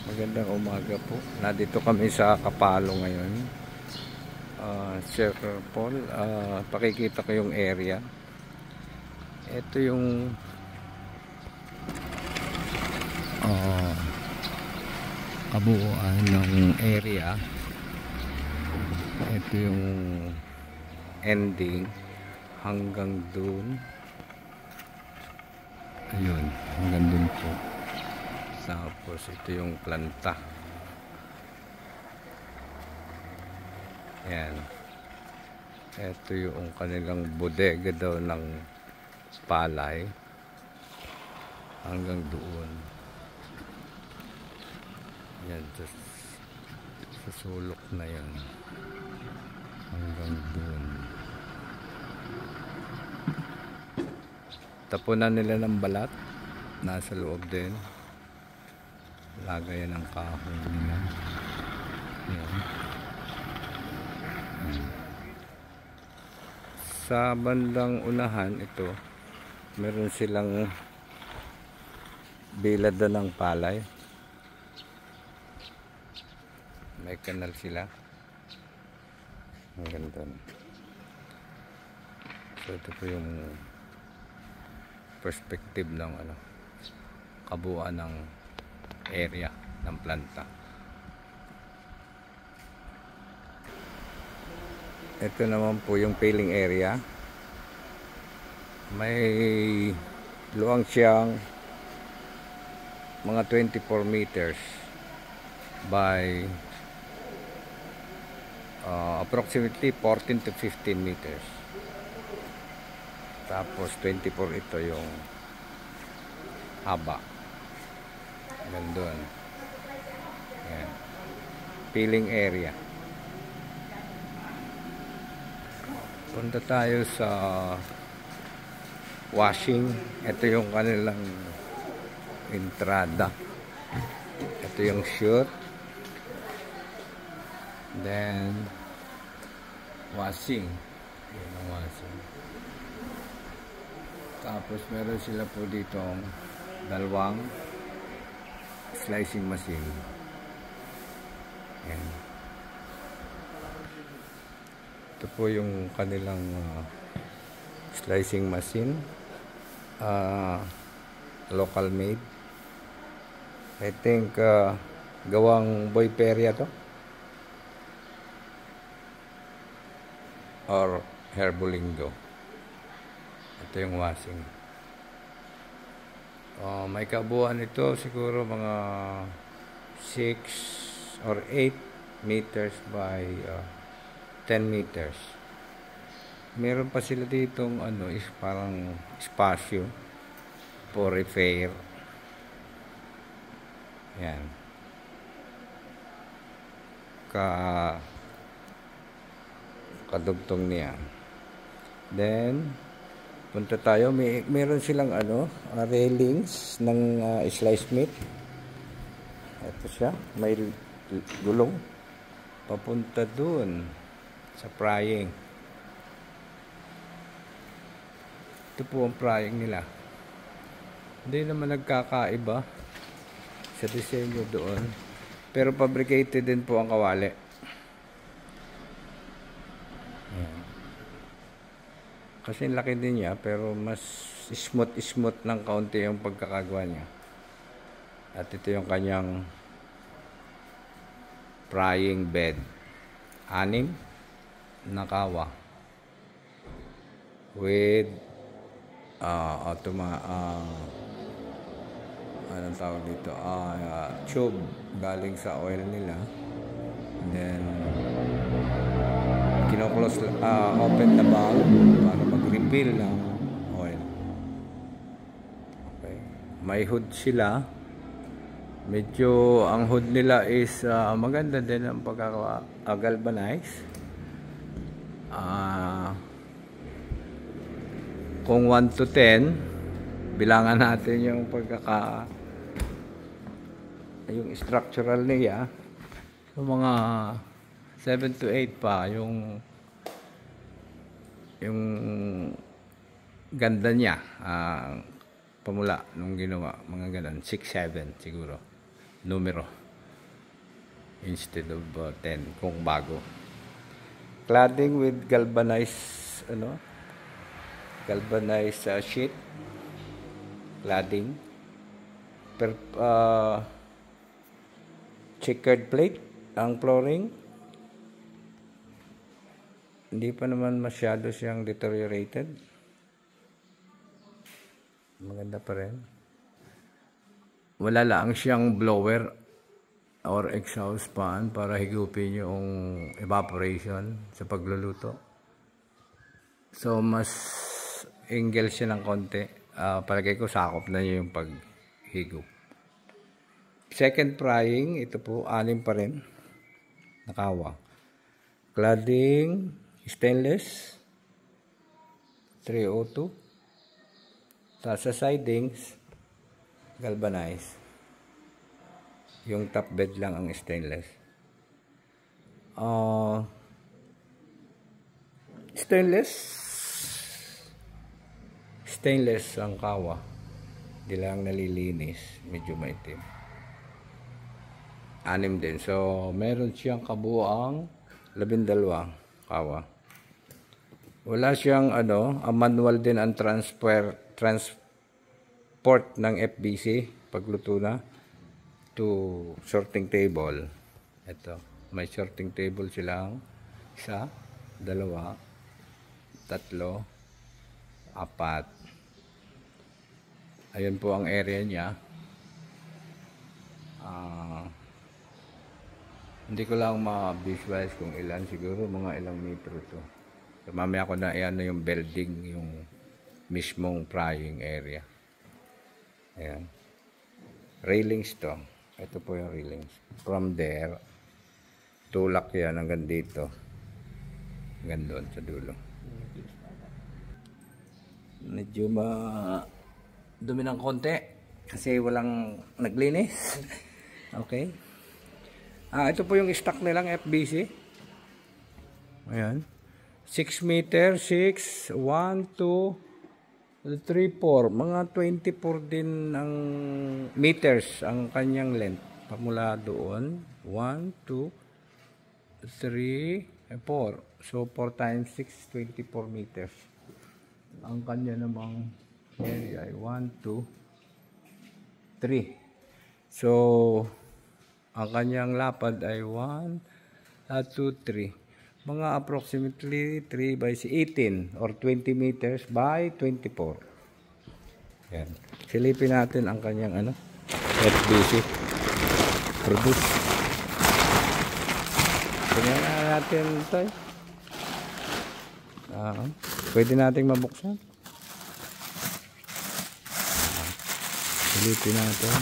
Magandang umaga po. Nandito kami sa Kapalo ngayon. Sir Paul, pakikita ko yung area. Ito yung kabuuan ng area. Ito yung ending hanggang dun. Ayun, hanggang dun po. Tapos ito yung planta. Yan. Ito yung kanilang bodega daw ng palay. Hanggang doon. Yan. Sa sulok na yan. Hanggang doon. Tapunan nila ng balat. Nasa loob din. Lagayan ng kahoy nila. Yan. Sa bandang unahan ito, meron silang bilad ng palay. May kanal sila. Ang ganda. So ito po yung perspective ng kabuuan ng area ng planta. Ito naman po yung peeling area. May luwang siyang mga 24 meters by approximately 14 to 15 meters. Tapos 24 ito yung haba. Gandun. Ayan. Peeling area. Punta tayo sa washing. Ito yung kanilang entrada. Ito yung chute. Then washing. Yan ang washing. Tapos meron sila po ditong dalawang slicing machine. Yan. Ito po yung kanilang slicing machine. Local made. I think gawang Boy Peria to. Or Herbolingo. Ito yung washing. May kabuuan ito siguro mga 6 or 8 meters by 10 meters. Meron pa sila ditong parang espasyo for repair. Yan. Kadugtong niya. Then punta tayo, meron silang railings ng sliced meat. Ito siya, may gulong papunta dun sa frying. Ito po ang frying nila. Hindi naman nagkakaiba sa disenyo doon, pero fabricated din po ang kawali. Ayan. Kasi laki din niya, pero mas smooth ng kaunti yung pagkakagawa niya. At ito yung kanyang frying bed. 6 na kawa with anong tawag dito, tube galing sa oil nila. And then kino-close, open the valve para mag-refill ng oil. Okay. May hood sila. Medyo ang hood nila is maganda din ang pagkaka-galvanize. Kung 1 to 10, bilangan natin yung yung structural niya. So mga 7 to 8 pa yung ganda niya. Pamula nung ginawa, mga ganun, 6, 7 siguro numero. instead of 10 kung bago. Cladding with galvanized sheet cladding, checkered plate ang flooring. Hindi pa naman masyado siyang deteriorated, maganda pa rin. Wala lang siyang blower or exhaust fan para higupin yung evaporation sa pagluluto. So mas angle siya ng konti. Palagay ko sakop na niya yung paghigup. Second frying, ito po 6 pa rin nakawa. Cladding stainless 302. Sa sidings galvanized. Yung top bed lang ang stainless. Stainless ang kawa. Hindi lang nalilinis. Medyo maitim. 6 din. So, meron siyang kabuang 12 kawa. Wala siyang manual din ang transport ng FBC pagluto na to sorting table. Ito, may sorting table silang 1, 2, 3, 4. Ayun po ang area niya. Hindi ko lang ma-visualize kung ilan, siguro mga ilang metro to. So, mamaya ko na yung building, yung mismong frying area. Ayan. Railings to. Ito po yung railings. From there, tulak yan hanggang dito. Hanggang doon sa dulo. Medyo dumi ng konti kasi walang naglinis. Okay. Ito po yung stock nilang FBC. Ayan. 6 meter, 6, 1, 2, 3, 4. Mga 24 din ang meters ang kanyang length. Pamula doon. 1, 2, 3, 4. So 4 times 6, 24 meters. Ang kanya namang area ay 1, 2, 3. So ang kanyang lapad ay 1, 2, 3. Mga approximately 3 by 18 or 20 meters by 24. Yan. Silipin natin ang kanyang FBC produce. Tingnan natin ito. Pwede nating mabuksan. Silipin natin.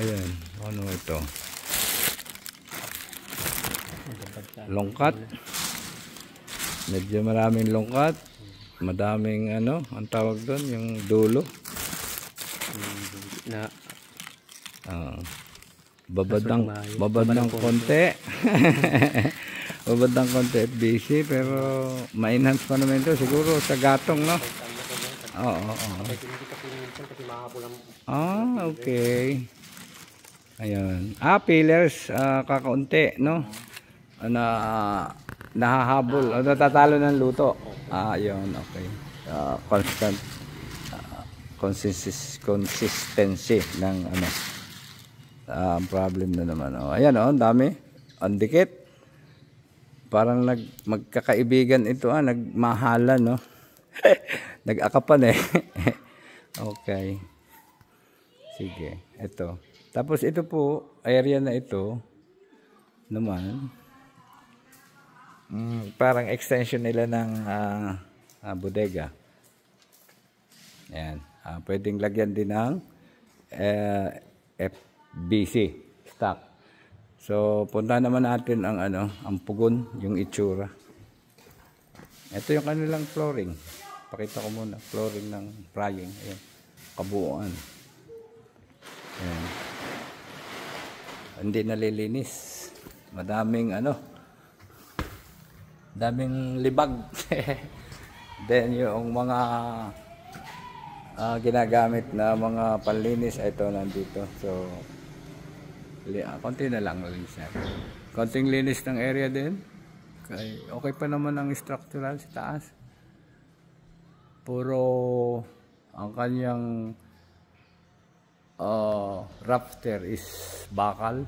Ayan. Ano ito? Longkat. Medyo maraming longkat. Madaming ang tawag doon, yung dulo. Babad ng konti. Babad ng konti FBC, pero ma-enhance pa naman ito. Siguro sa gatong, no? Oo. Okay. Ayan. Pillars, kakaunti, no? Nahahabol. Natatalo ng luto. Yun, okay. Constant consistency ng problem na naman. Ayan, ang dami. Ang dikit. Parang magkakaibigan ito, nagmahalan, no? Nag-akapan, Okay. Sige, ito. Tapos ito po, area na ito naman, parang extension nila ng bodega. Ayan. Pwedeng lagyan din ng FBC stock. So, punta naman natin ang ang pugon, yung itsura. Ito yung kanilang flooring. Pakita ko muna, flooring ng frying. Ayan. Kabuuan. Ayan. Hindi nalilinis. Madaming daming libag. Then yung mga ginagamit na mga panlinis, ito nandito. So Konti na lang linis yan. Konting linis ng area din. Okay pa naman ang structural sa taas. Puro ang kanyang rafter is bakal.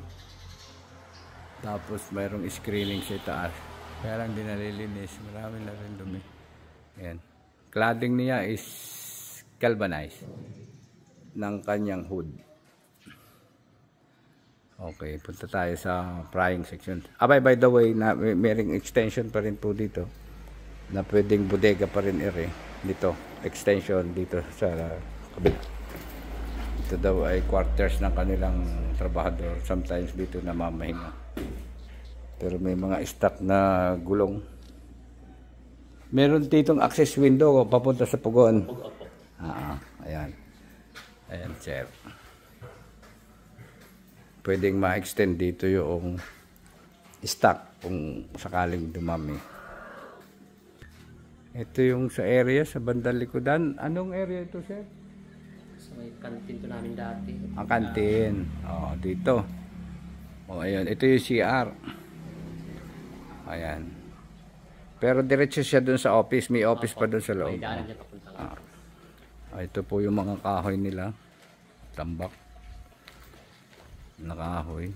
Tapos mayroong screening sa taas. Kaya lang di nalilinis. Marami na rin dumi. Ayan. Cladding niya is galvanized ng kanyang hood. Okay, punta tayo sa prying section. By the way, mayroong extension pa rin po dito na pwedeng bodega pa rin dito. Extension dito sa kabila. Ito daw ay quarters ng kanilang trabahador. Sometimes dito na mamahinga. Pero may mga stock na gulong. Meron ditong access window papunta sa pugon. Ayan. Ayan, sir. Pwedeng ma-extend dito yung stock kung sakaling dumami. Ito yung sa area, sa bandang likodan. Anong area ito, sir? Sa may kantin to namin dati. Ang kantin. Dito. Ayan. Ito yung CR. Ayan. Pero diretso siya dun sa office. May office pa dun sa loob. Ito po yung mga kahoy nila. Tambak. Nakahoy.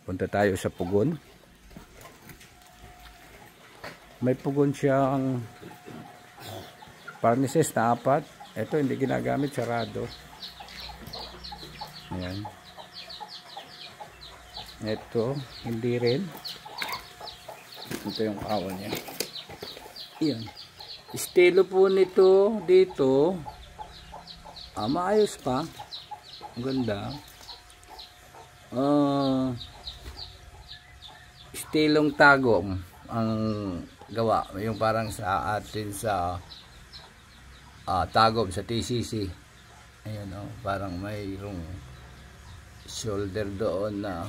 Punta tayo sa pugon. May pugon siyang furnaces na 4. Ito hindi ginagamit, sarado. Ayan. Ito hindi rin. Ito yung kawan niya. Ayan. Estilo po nito dito. Maayos pa. Ang ganda. Estilong tagong ang gawa. Yung parang sa atin sa tagom sa TCC. Ayan parang mayroong shoulder doon na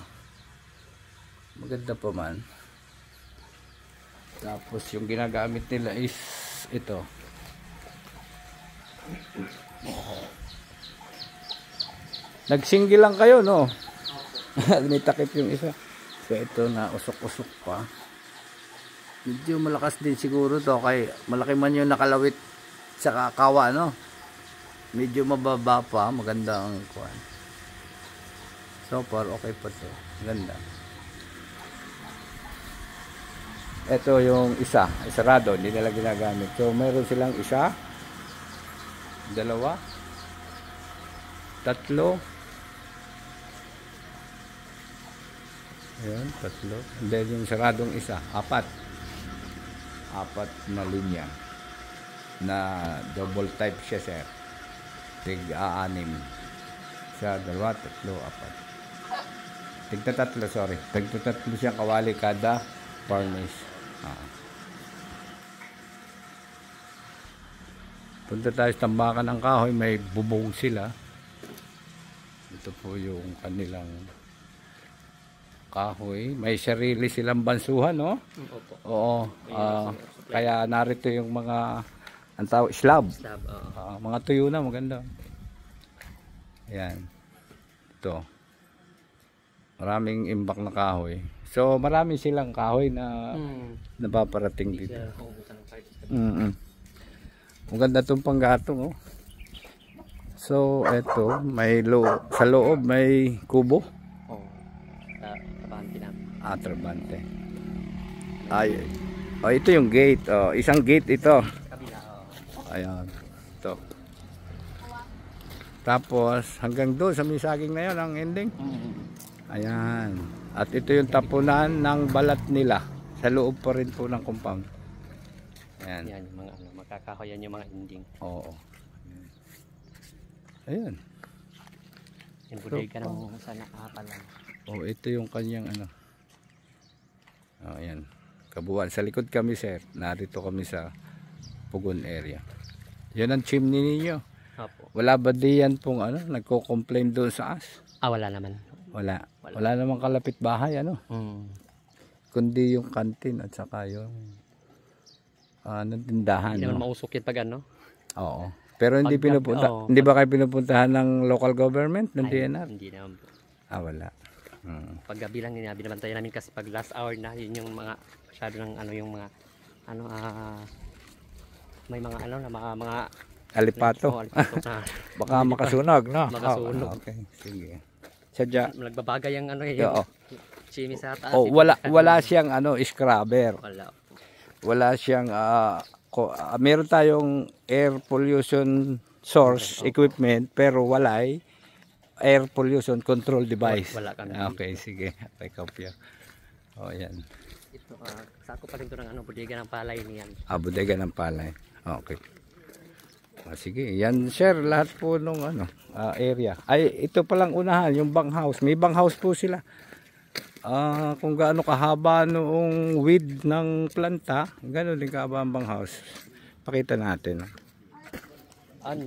maganda pa man. Tapos yung ginagamit nila is ito. Nagsinggil lang kayo, no? May takip yung isa. So ito na usok-usok pa. Medyo malakas din siguro to. Kaya malaki man yung nakalawit sa kawa, no? Medyo mababa pa. Maganda ang kuwan. So far, okay pa to. Ganda. Ito yung isa. Sarado. Hindi nila ginagamit. So meron silang isa. 2. 3. Ayan, 3. And then yung saradong isa, 4. 4 na linya. Na double type siya, sir. Tig-6. Siya, 2, 3, 4. Tig-3, sorry. Tig-3 siya kawali kada furnace. Punta tayo sa tambakan ng kahoy. May bubong sila. Ito po yung kanilang kahoy. May sarili silang bansuhan, no? Opo. Oo. Kaya narito yung mga slab. Mga tuyo na, maganda. Ayan. Ito. Maraming imbak na kahoy. So, marami silang kahoy na napaparating dito. Maganda itong panggatong, oh. So, eto, may sa loob may kubo. Trabante na. Trabante. Ito yung gate. Isang gate ito. Kabila, Ayan. Ito. Tapos, hanggang doon sa may saging na yun, ang ending. Ayan. At ito yung tapunan ng balat nila. Sa loob pa rin po ng compound. Ayan. Yan yung mga magkakahoyan yung mga ending. Oo. Ayan. Yung bodega ng sa nakakalan. Ito yung kanyang ayan. Kabuuan. Sa likod kami, sir. Narito kami sa Pugon area. Yan ang chimney ninyo. Opo. Wala ba diyan pong nagko-complain doon sa as? Wala naman. Wala namang kalapit bahay, kundi yung kantin at saka yung tindahan. Hindi naman mausok yan pag Oo. Pero hindi pinupunta, hindi ba kayo pinupuntahan ng local government, ng DNR? Hindi naman po. Wala. Pag gabi lang binabantayan namin kasi pag last hour na, yun yung mga masyado ng ano yung mga ano may mga ano na mga Alipato. alipato na Baka makasunog, no? makasunog. Okay, sige. Sadya. Nagbabagay yung ano Oo. chimney sa taas. Wala siyang scrubber. Wala. Wala siyang meron tayong air pollution source equipment pero wala air pollution control device. Wala kami. Okay, sige. Take off yan. Yan. Ito, sako pa rin ito ng bodega ng palay niyan. Bodega ng palay. Okay. Sige, yan sir, lahat po nung area. Ito palang unahan, yung bang house. May bang house po sila. Kung gaano kahaba noong width ng planta, gano'n din kahaba ang bang house. Pakita natin.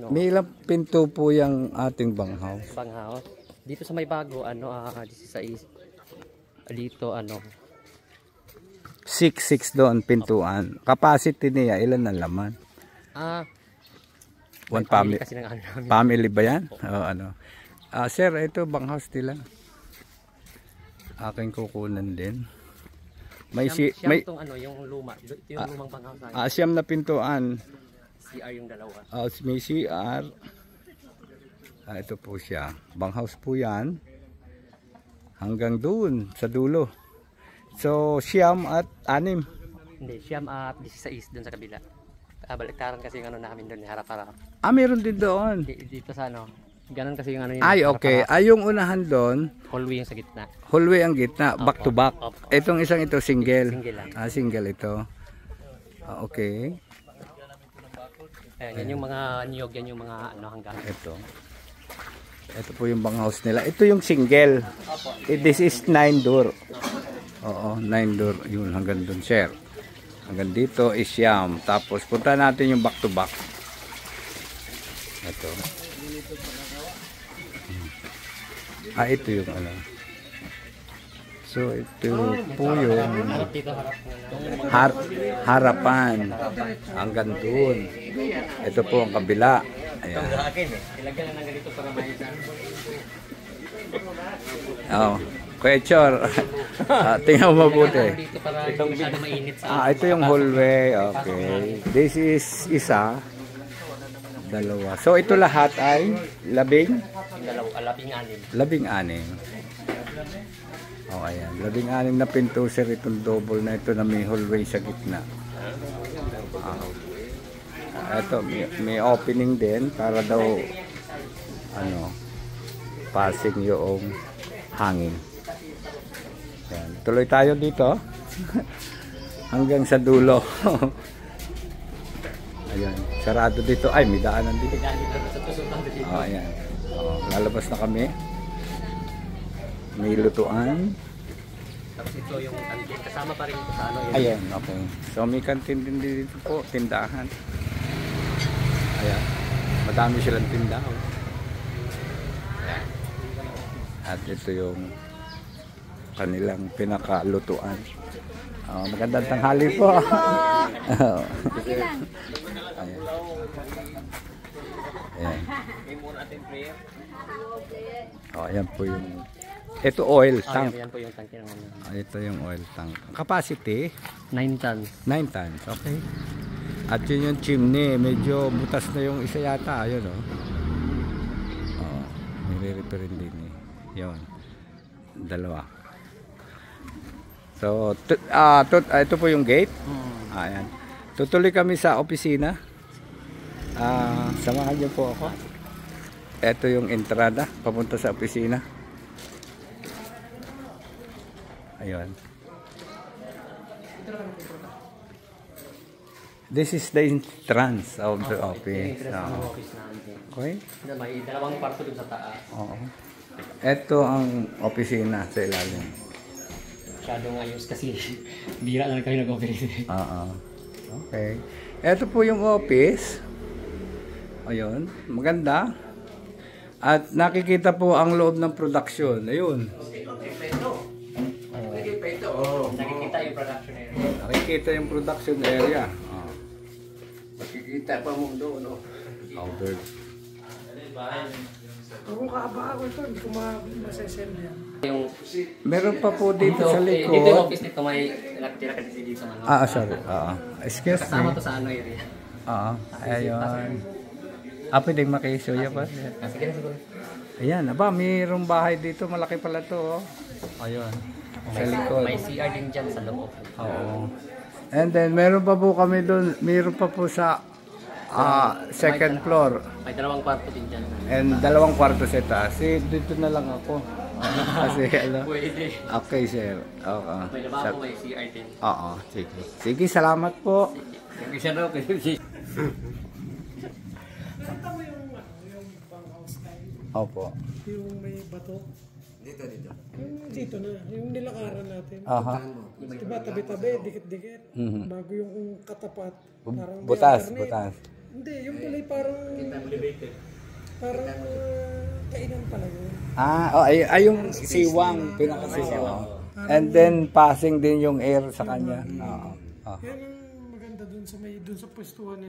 May ilang pinto po yung ating bang house. Bang house. Dito sa may bago, 16. Dito, 6 doon, pintuan. Capacity niya, ilan ang laman? One family. Kasi ng namin. Family ba yan? Sir, ito bang house nila. Aking kukunan din. May may itong yung luma. Ito yung lumang bang house. Siyam na pintuan. CR yung dalawa. May CR. Ito po siya. Bang house po yan. Hanggang doon sa dulo. So, siyam at 6. Hindi, siyam at 16 doon sa kabila. Baliktaran kasi yung namin doon, harap-harap. Meron din doon. Dito sa ganun kasi yung yung okay. Yung unahan doon. Hallway yung sa gitna. Hallway ang gitna, back to back. Itong isang ito, single. Single lang. Single ito. Okay. Yan yung mga niyog, yan yung mga hanggang. Ito po yung bang house nila. Ito yung single. This is 9 door. 9 door. Yun, hanggang doon, sir. Hanggang dito is siyam. Tapos punta natin yung back to back. Ito. Ito yung So ito po yung harapan. Hanggang doon. Ito po ang kabila. Ayan. Ilagyan na ng ganito para maisan. Kuya Chor, tingnan mo mabuti. Itong masyado mainit sa ito yung hallway. Okay. This is isa. Dalawa. So ito lahat ay 11? 16. 16. Ayan. 16 na pinto sir itong double na ito na may hallway sa gitna. Ito may opening din para daw passing yung hangin. Ayan. Tuloy tayo dito hanggang sa dulo. Ayan, sarado dito. Ay, may daanan dito. Ayan. Lalabas na kami. May lutuan. Tapos ito yung kantin. Kasama pa rin ito sa Ayan, okay. So may kantin din dito po, tindahan. Ayan. Madami silang tindahan. Ayan. At ito yung kanilang pinakalutuan. Magandang tanghali po. Ayan. Ayan. Ayan po yung ito oil tank. Yan po yung tank ng Ito yung oil tank. Capacity 9 tons. 9 tons. Okay. At yun yung chimney, medyo butas na yung isa yata, ayun nire-repair din yun. Dalawa. So, ito po yung gate. Ayan. Tutuloy kami sa opisina. Samahan niyo po ako. Ito yung entrada papunta sa opisina. Ayun. This is the entrance of the office. Okay. May dalawang kwarto dun sa taas. Oo. Ito ang opisina sa ilalim. Masyadong ayos kasi bira na kami nag-operate. Okay. Ito po yung office. Ayun. Maganda. At nakikita po ang loob ng production. Ayun. Nakikita yung production area. Nakikita yung production area. Makikita pa mo doon. Outdoor. Kung kaaba ako ito, hindi ko masasend yan. Yung Meron pa po dito sa dito yung likod. office nito may nakatira kasi dito ano. Sorry. Excuse Kasama me. to sa ano area. Ayun. Pwedeng makisuya pa. Sige na siguro. Ayan, mayroong bahay dito. Malaki pala to. Ayun. Sa likod. May CR din dyan sa loob. Oo. And then, meron pa po kami doon. Meron pa po sa second floor. May dalawang kwarto din dyan. And 2 kwarto sa taas. Dito na lang ako. Kasi, Pwede. okay, sir. Okay. May lababo, may CR din. Oo, sige. Sige, salamat po. Sige siya raw. Santa mo yung banghouse na yun? Opo. Yung may bato? Dito. Yung dito na, yung nilakaran natin. Aha. Diba, tabi-tabi, dikit-dikit. Bago yung katapat. Parang may Butas, alternate. butas. Hindi, yung kulay parang... Parang kainan pala yun. Yung siwang, pinakasiwang. And then, passing din yung air sa kanya. Oo. Yan ang maganda dun sa pwestuhan